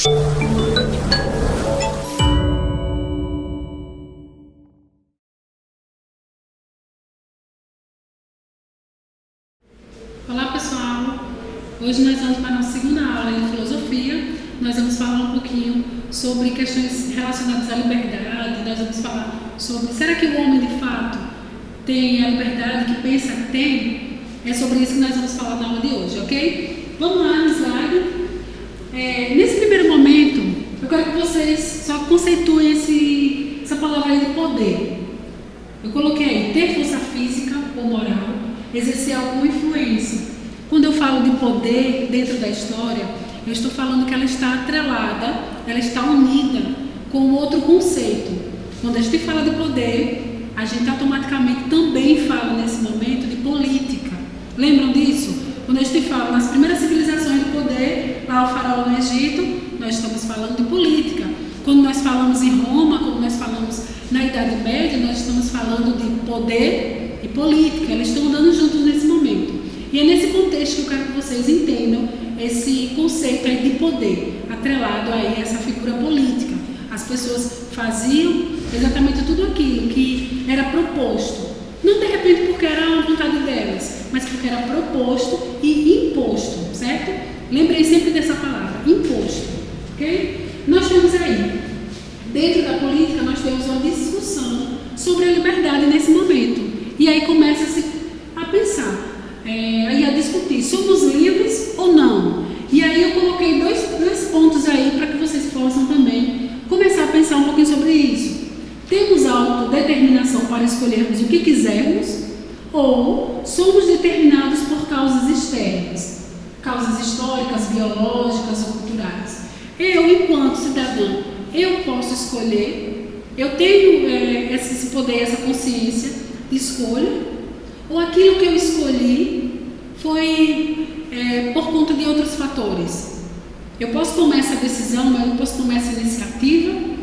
Olá pessoal, hoje nós vamos para a nossa segunda aula de filosofia. Nós vamos falar um pouquinho sobre questões relacionadas à liberdade. Nós vamos falar sobre, será que o homem de fato tem a liberdade que pensa que tem? É sobre isso que nós vamos falar na aula de hoje, ok? Vamos lá no slide. Nesse primeiro momento, eu quero que vocês só conceituem essa palavra aí de poder. Eu coloquei aí, ter força física ou moral, exercer alguma influência. Quando eu falo de poder dentro da história, eu estou falando que ela está atrelada, ela está unida com outro conceito. Quando a gente fala de poder, a gente automaticamente também fala nesse momento de política. Lembram disso? Quando a gente fala nas primeiras civilizações de poder, lá o faraó no Egito, nós estamos falando de política. Quando nós falamos em Roma, quando nós falamos na Idade Média, nós estamos falando de poder e política. Eles estão andando juntos nesse momento. E é nesse contexto que eu quero que vocês entendam esse conceito aí de poder, atrelado aí a essa figura política. As pessoas faziam exatamente tudo aquilo que era proposto. Não de repente porque era a vontade delas, mas porque era proposto e imposto, certo? Lembrei sempre dessa palavra, imposto, ok? Nós temos aí, dentro da política, nós temos uma discussão sobre a liberdade nesse momento. E aí começa-se a pensar, e a discutir, somos livres ou não? E aí eu coloquei dois pontos aí para que vocês possam também começar a pensar um pouquinho sobre isso. Temos autodeterminação para escolhermos o que quisermos ou somos determinados por causas externas, causas históricas, biológicas ou culturais? Eu, enquanto cidadão, eu posso escolher, eu tenho esse poder, essa consciência de escolha, ou aquilo que eu escolhi foi por conta de outros fatores? Eu posso tomar essa decisão, mas eu posso tomar essa iniciativa,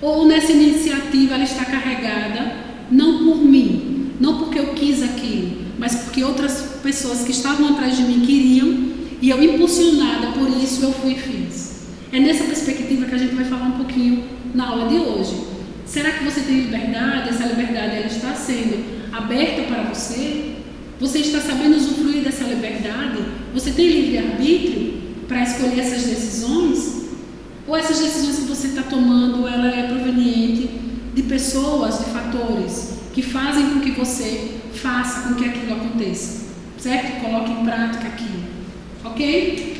ou nessa iniciativa ela está carregada não por mim, não porque eu quis aquilo, mas porque outras pessoas que estavam atrás de mim queriam, e eu, impulsionada por isso, eu fui e fiz. É nessa perspectiva que a gente vai falar um pouquinho na aula de hoje. Será que você tem liberdade? Essa liberdade ela está sendo aberta para você? Você está sabendo usufruir dessa liberdade? Você tem livre-arbítrio para escolher essas decisões? Ou essas decisões que você está tomando, ela é proveniente de pessoas, de fatores que fazem com que você faça com que aquilo aconteça, certo? Coloque em prática aquilo, ok?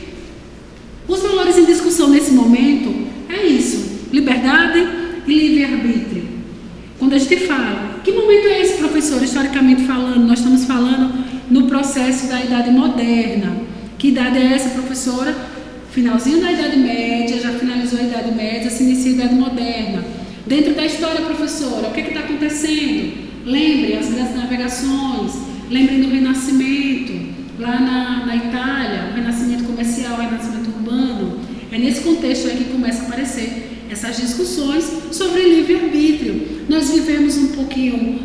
Os valores em discussão nesse momento é isso, liberdade e livre-arbítrio. Quando a gente fala, que momento é esse, professor, historicamente falando? Nós estamos falando no processo da Idade Moderna. Que idade é essa, professora? Finalzinho da Idade Média, já finalizou a Idade Média, se inicia a Idade Moderna. Dentro da história, professora, o que está acontecendo? Lembrem as grandes navegações, lembrem do Renascimento, lá na Itália, o Renascimento comercial, o Renascimento urbano. É nesse contexto aí que começa a aparecer essas discussões sobre livre-arbítrio. Nós vivemos um pouquinho,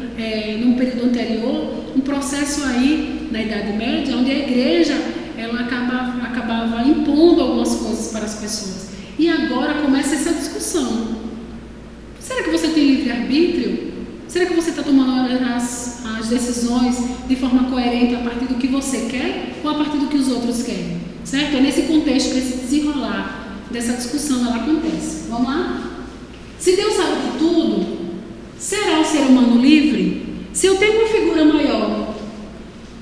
num período anterior, um processo aí, na Idade Média, onde a igreja ela acabava impondo algumas coisas para as pessoas. E agora começa essa discussão. Será que você tem livre-arbítrio? Será que você está tomando as decisões de forma coerente a partir do que você quer ou a partir do que os outros querem? Certo? É nesse contexto que esse desenrolar dessa discussão ela acontece. Vamos lá? Se Deus sabe de tudo, será o ser humano livre? Se eu tenho uma figura maior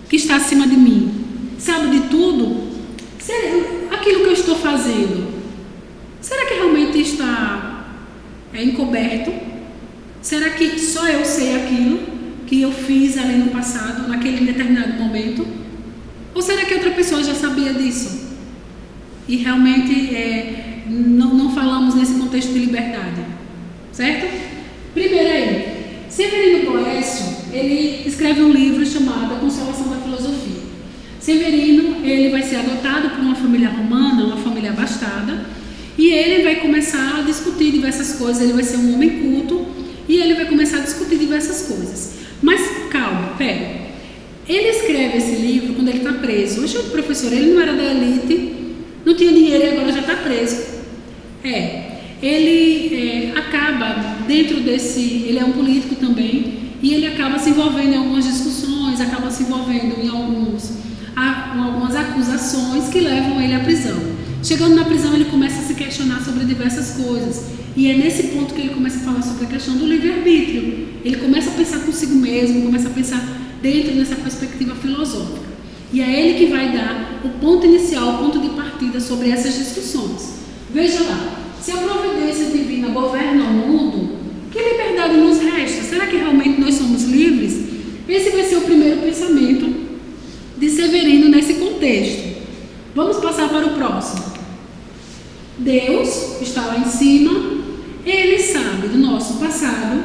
que está acima de mim, sabe de tudo, aquilo que eu estou fazendo, será que realmente está encoberto? Será que só eu sei aquilo que eu fiz ali no passado, naquele determinado momento? Ou será que outra pessoa já sabia disso? E realmente não falamos nesse contexto de liberdade, certo? Primeiro aí, Severino Boécio, ele escreve um livro chamado A Consolação da Filosofia. Severino, ele vai ser adotado por uma família romana, uma família abastada, e ele vai começar a discutir diversas coisas. Ele vai ser um homem culto e ele vai começar a discutir diversas coisas. Mas calma, pera. Ele escreve esse livro quando ele está preso. Oxe, o professor, ele não era da elite, não tinha dinheiro e agora já está preso. Ele acaba dentro desse, ele é um político também, e ele acaba se envolvendo em algumas discussões, acaba se envolvendo em algumas acusações que levam ele à prisão. Chegando na prisão, ele começa a se questionar sobre diversas coisas, e é nesse ponto que ele começa a falar sobre a questão do livre-arbítrio. Ele começa a pensar consigo mesmo, começa a pensar dentro dessa perspectiva filosófica. E é ele que vai dar o ponto inicial, o ponto de partida sobre essas discussões. Veja lá, se a providência divina governa o mundo, que liberdade nos resta? Será que realmente nós somos livres? Esse vai ser o primeiro pensamento de Severino nesse contexto. Vamos passar para o próximo. Deus está lá em cima, Ele sabe do nosso passado,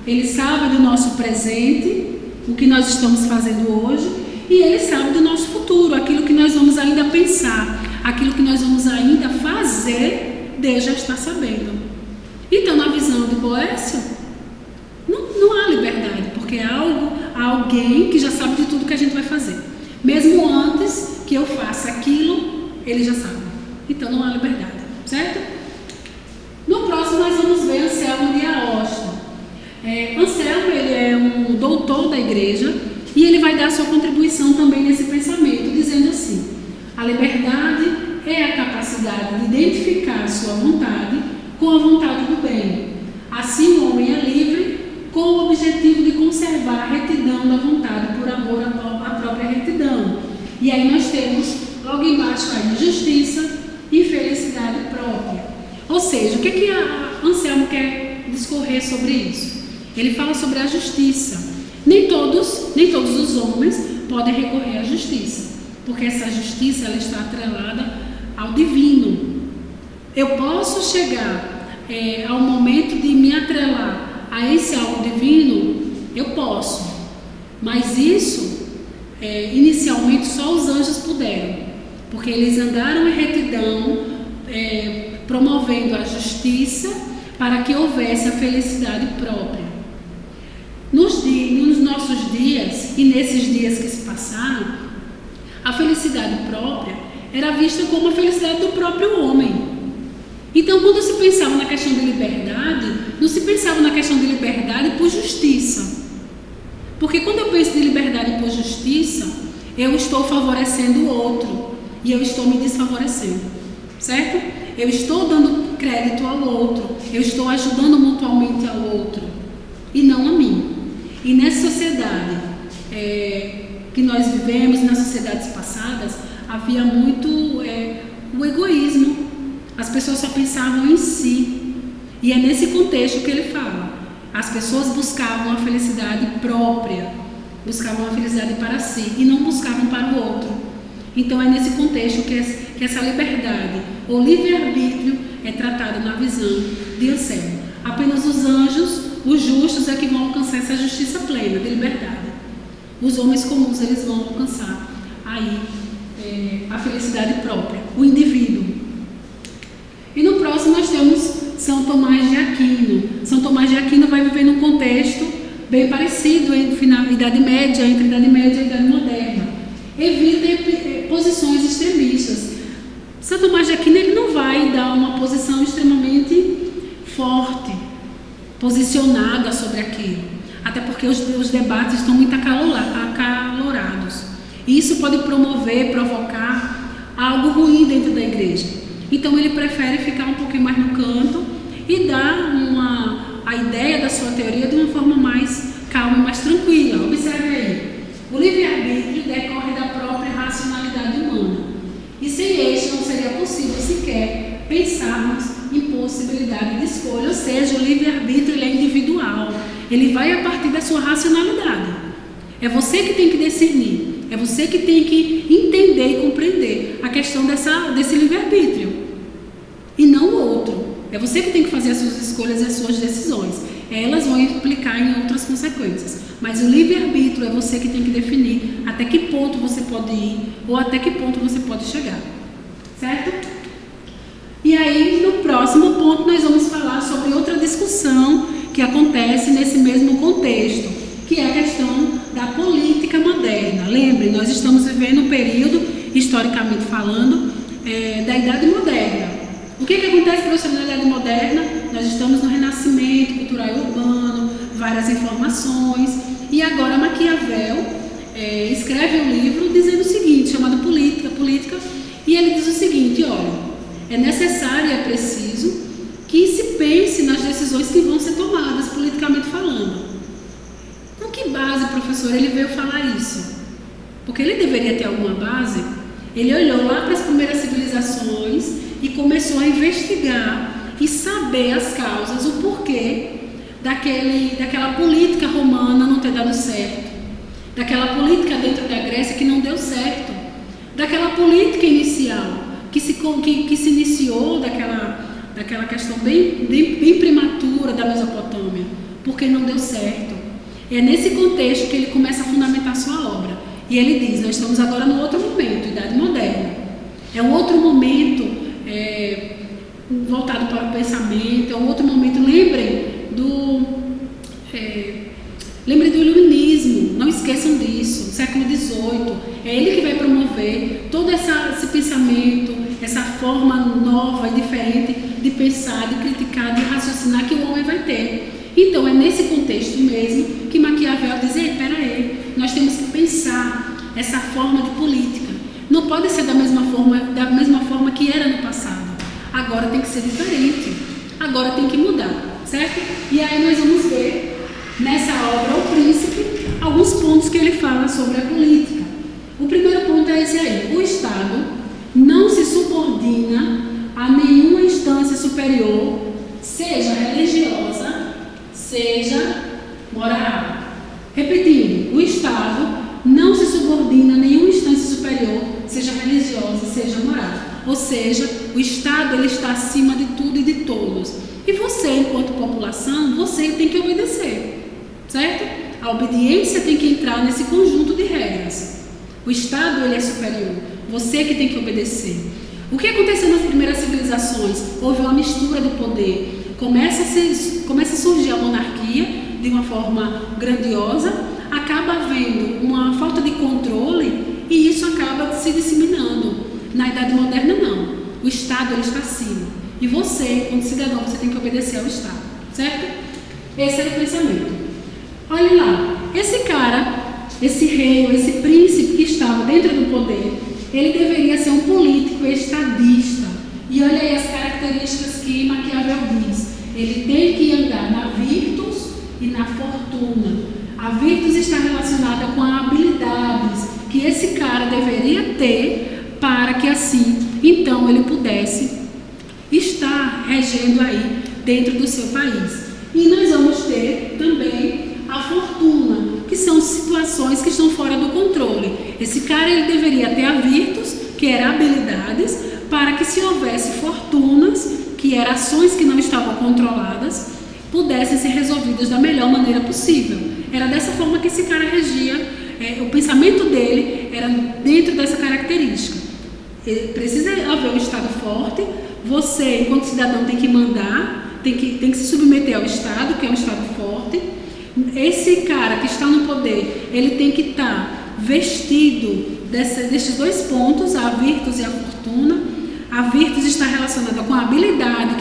Ele sabe do nosso presente, o que nós estamos fazendo hoje, e Ele sabe do nosso futuro, aquilo que nós vamos ainda pensar, aquilo que nós vamos ainda fazer, Deus já está sabendo. Então, na visão de Boécio, não há liberdade, porque há alguém que já sabe de tudo que a gente vai fazer. Mesmo antes que eu faça aquilo, ele já sabe. Então, não há liberdade, certo? No próximo, nós vamos ver Anselmo de Aosta. Anselmo, ele é um doutor da igreja e ele vai dar sua contribuição também nesse pensamento, dizendo assim: a liberdade é a capacidade de identificar a sua vontade com a vontade do bem. Assim, o homem é livre com o objetivo de conservar a retidão da vontade por amor à própria retidão. E aí nós temos logo embaixo aí justiça e felicidade própria. Ou seja, o que Anselmo quer discorrer sobre isso? Ele fala sobre a justiça. Nem todos os homens podem recorrer à justiça, porque essa justiça ela está atrelada ao divino. Eu posso chegar ao momento de me atrelar a esse algo divino, eu posso, mas isso inicialmente só os anjos puderam, porque eles andaram em retidão, promovendo a justiça para que houvesse a felicidade própria. Nos nossos dias e nesses dias que se passaram, a felicidade própria era vista como a felicidade do próprio homem. Então, quando se pensava na questão de liberdade, não se pensava na questão de liberdade por justiça. Porque quando eu penso de liberdade por justiça, eu estou favorecendo o outro e eu estou me desfavorecendo, certo? Eu estou dando crédito ao outro, eu estou ajudando mutuamente ao outro e não a mim. E nessa sociedade que nós vivemos, nas sociedades passadas, havia muito o egoísmo. As pessoas só pensavam em si. E é nesse contexto que ele fala. As pessoas buscavam a felicidade própria, buscavam a felicidade para si e não buscavam para o outro. Então é nesse contexto que essa liberdade, ou livre-arbítrio, é tratado na visão de Anselmo. Apenas os anjos, os justos, é que vão alcançar essa justiça plena de liberdade. Os homens comuns, eles vão alcançar aí a felicidade própria, o indivíduo. E no próximo nós temos São Tomás de Aquino. São Tomás de Aquino vai viver num contexto bem parecido entre a Idade Média e a Idade Moderna. Evita posições extremistas. São Tomás de Aquino ele não vai dar uma posição extremamente forte, posicionada sobre aquilo. Até porque os debates estão muito acalorados. E isso pode provocar algo ruim dentro da igreja. Então ele prefere ficar um pouquinho mais no canto e dar a ideia da sua teoria de uma forma mais calma e mais tranquila. Observe aí, o livre-arbítrio decorre da própria racionalidade humana. E sem este não seria possível sequer pensarmos em possibilidade de escolha. Ou seja, o livre-arbítrio ele é individual. Ele vai a partir da sua racionalidade. É você que tem que discernir. É você que tem que entender e compreender a questão desse livre-arbítrio. E não o outro. É você que tem que fazer as suas escolhas e as suas decisões. Elas vão implicar em outras consequências. Mas o livre-arbítrio é você que tem que definir até que ponto você pode ir ou até que ponto você pode chegar. Certo? E aí, no próximo ponto, nós vamos falar sobre outra discussão que acontece nesse mesmo contexto, que é a questão da política moderna. Lembre, nós estamos vivendo um período, historicamente falando, da Idade Moderna. O que aconteceu acontece, professor, na Idade Moderna? Nós estamos no Renascimento cultural e urbano, várias informações, e agora Maquiavel escreve um livro dizendo o seguinte, chamado Política, e ele diz o seguinte, olha, é necessário e é preciso que se pense nas decisões que vão ser tomadas, politicamente falando. Com que base, professor, ele veio falar isso? Porque ele deveria ter alguma base. Ele olhou lá para as primeiras civilizações e começou a investigar e saber as causas, o porquê daquela política romana não ter dado certo, daquela política dentro da Grécia que não deu certo, daquela política inicial que se iniciou daquela questão bem prematura da Mesopotâmia, porque não deu certo. É nesse contexto que ele começa a fundamentar sua obra. E ele diz, nós estamos agora no outro momento, Idade Moderna. É um outro momento voltado para o pensamento, é um outro momento, lembrem do iluminismo, não esqueçam disso, século XVIII, é ele que vai promover todo esse pensamento, essa forma nova e diferente de pensar, de criticar, de raciocinar que o homem vai ter. Então é nesse contexto mesmo que Maquiavel diz, peraí, nós temos que pensar essa forma de política, não pode ser da mesma forma que era no passado, agora tem que ser diferente, agora tem que mudar, certo? E aí nós vamos ver nessa obra O Príncipe alguns pontos que ele fala sobre a política. O primeiro ponto é esse aí, o Estado não se subordina a nenhuma instância superior, seja religiosa, seja moral. Repetindo, o Estado não se subordina a nenhuma instância superior, seja religiosa, seja moral. Ou seja, o Estado ele está acima de tudo e de todos. E você, enquanto população, você tem que obedecer, certo? A obediência tem que entrar nesse conjunto de regras. O Estado ele é superior, você que tem que obedecer. O que aconteceu nas primeiras civilizações? Houve uma mistura do poder. Começa a surgir a monarquia de uma forma grandiosa, acaba havendo uma falta de controle e isso acaba se disseminando. Na Idade Moderna, não. O Estado ele está acima. E você, como cidadão, você tem que obedecer ao Estado, certo? Esse era o pensamento. Olha lá, esse cara, esse rei, esse príncipe que estava dentro do poder, ele deveria ser um político estadista. E olha aí as características que Maquiavel diz. Ele tem que andar na virtus e na fortuna. A virtus está relacionada com as habilidades que esse cara deveria ter para que assim, então, ele pudesse estar regendo aí dentro do seu país. E nós vamos ter também a fortuna, que são situações que estão fora do controle. Esse cara ele deveria ter a virtus, que era habilidades, para que se houvesse fortunas, que eram ações que não estavam controladas, pudessem ser resolvidas da melhor maneira possível. Era dessa forma que esse cara regia, o pensamento dele era dentro dessa característica. Precisa haver um Estado forte, você, enquanto cidadão, tem que mandar, tem que se submeter ao Estado, que é um Estado forte. Esse cara que está no poder, ele tem que estar vestido desses dois pontos, a virtus e a fortuna. A virtus está relacionada com a habilidade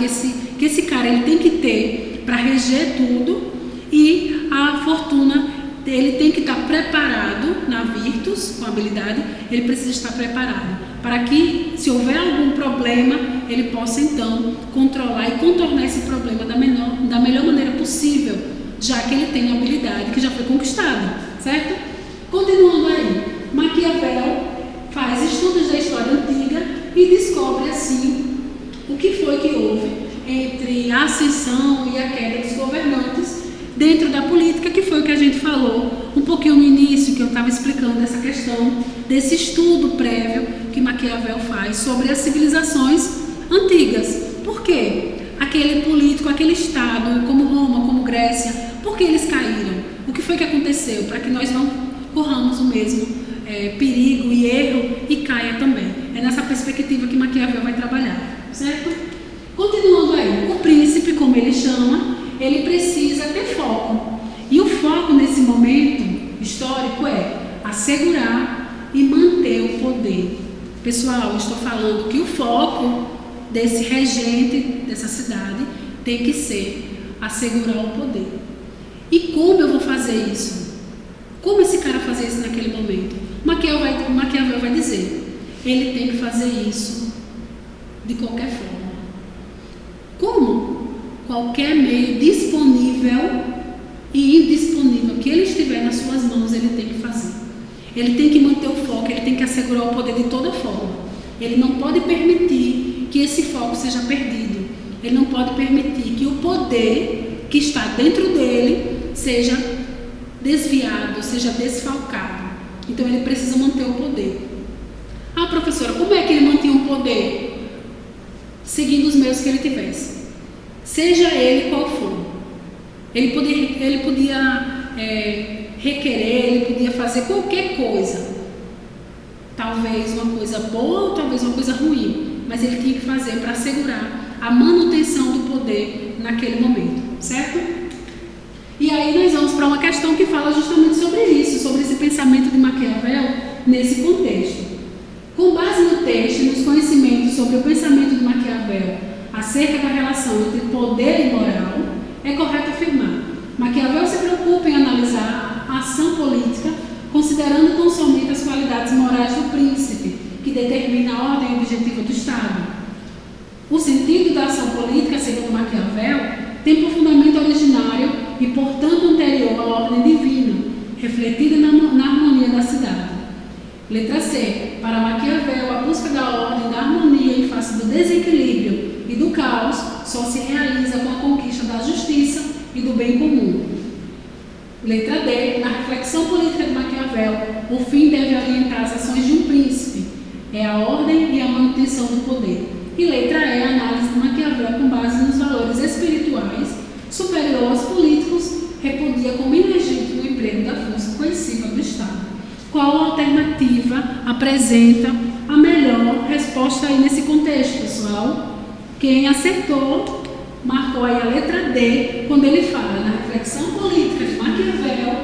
que esse cara ele tem que ter para reger tudo, e a fortuna, ele tem que estar preparado na virtus, com a habilidade, ele precisa estar preparado, para que, se houver algum problema, ele possa então controlar e contornar esse problema da melhor maneira possível, já que ele tem a habilidade que já foi conquistada, certo? Continuando aí, Maquiavel faz estudos da história antiga e descobre assim o que foi que houve entre a ascensão e a queda dos governantes dentro da política, que foi o que a gente falou um pouquinho no início, que eu estava explicando essa questão desse estudo prévio que Maquiavel faz sobre as civilizações antigas. Por quê? Aquele político, aquele Estado, como Roma, como Grécia, por que eles caíram? O que foi que aconteceu? Para que nós não corramos o mesmo perigo e erro e caia também. É nessa perspectiva que Maquiavel vai trabalhar, certo? Continuando aí, o príncipe, como ele chama, ele precisa ter foco. E o foco nesse momento histórico é assegurar e manter o poder. Pessoal, eu estou falando que o foco desse regente dessa cidade tem que ser assegurar o poder. E como eu vou fazer isso? Como esse cara fazer isso naquele momento? Maquiavel vai dizer, ele tem que fazer isso de qualquer forma. Como? Qualquer meio disponível e indisponível que ele estiver nas suas mãos, ele tem que fazer. Ele tem que manter o foco, ele tem que assegurar o poder de toda forma. Ele não pode permitir que esse foco seja perdido. Ele não pode permitir que o poder que está dentro dele seja desviado, seja desfalcado. Então ele precisa manter o poder. Ah, professora, como é que ele mantinha o poder? Seguindo os meios que ele tivesse. Seja ele qual for. Ele podia requerer, ele podia fazer qualquer coisa. Talvez uma coisa boa ou talvez uma coisa ruim. Mas ele tinha que fazer para assegurar a manutenção do poder naquele momento. Certo? E aí nós vamos para uma questão que fala justamente sobre isso, sobre esse pensamento de Maquiavel nesse contexto. Com base no texto e nos conhecimentos sobre o pensamento de Maquiavel acerca da relação entre poder e moral, é correto afirmar: Maquiavel se preocupa em analisar a ação política considerando tão somente as qualidades morais do príncipe, que determina a ordem objetiva do Estado. O sentido da ação política, segundo Maquiavel, tem por fundamento originário e, portanto, anterior à ordem divina, refletida na harmonia da cidade. Letra C. Para Maquiavel, a busca da ordem, da harmonia em face do desequilíbrio e do caos só se realiza com a conquista da justiça e do bem comum. Letra D. Na reflexão política de Maquiavel, o fim deve orientar as ações de um príncipe. É a ordem e a manutenção do poder. E letra E. A análise de Maquiavel com base nos valores espirituais superior aos políticos repudia como ilegítimo o emprego da força coerciva do Estado. Qual alternativa apresenta a melhor resposta aí nesse contexto, pessoal? Quem acertou, marcou aí a letra D, quando ele fala na reflexão política de Maquiavel,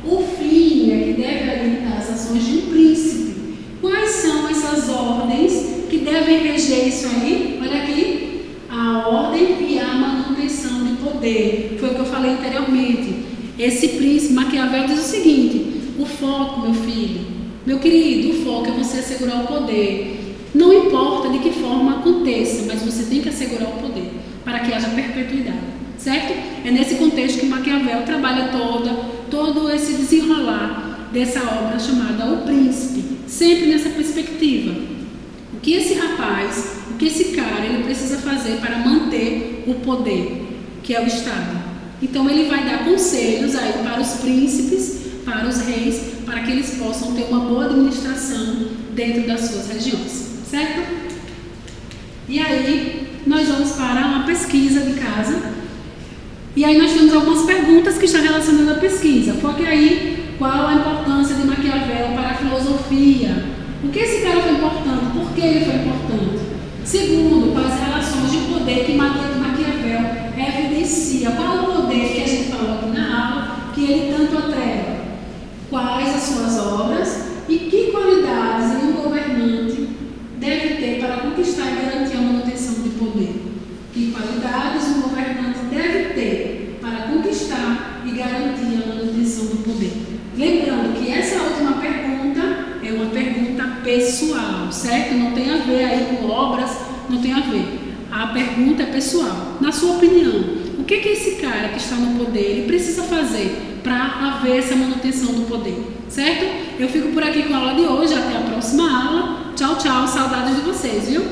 o fim é que deve orientar as ações de um príncipe. Quais são essas ordens que devem reger isso aí? Olha aqui, a ordem e a manutenção de poder. Foi o que eu falei anteriormente. Esse príncipe, Maquiavel, diz o seguinte: o foco, meu filho, meu querido, o foco é você assegurar o poder. Não importa de que forma aconteça, mas você tem que assegurar o poder para que haja perpetuidade, certo? É nesse contexto que Maquiavel trabalha todo esse desenrolar dessa obra chamada O Príncipe, sempre nessa perspectiva. O que esse rapaz, o que esse cara, ele precisa fazer para manter o poder, que é o Estado. Então ele vai dar conselhos aí para os príncipes, para os reis, para que eles possam ter uma boa administração dentro das suas regiões, certo? E aí nós vamos para uma pesquisa de casa. E aí nós temos algumas perguntas que estão relacionadas à pesquisa. Foque aí qual a importância de Maquiavel para a filosofia. O que esse cara foi importante? Por que ele foi importante? Segundo, quais as relações de poder que Maquiavel evidencia? Qual é o poder que a gente falou aqui na aula que ele tanto atrela? Quais as suas obras e que qualidades um governante deve ter para conquistar e garantir a manutenção de poder? Que qualidades um governante deve ter para conquistar e garantir a manutenção do poder? Lembrando que essa última pergunta é uma pergunta pessoal, certo? Não tem a ver aí com obras, não tem a ver. A pergunta é pessoal. Na sua opinião, o que esse cara que está no poder ele precisa fazer para haver essa manutenção do poder, certo? Eu fico por aqui com a aula de hoje, até a próxima aula. Tchau, tchau, saudades de vocês, viu?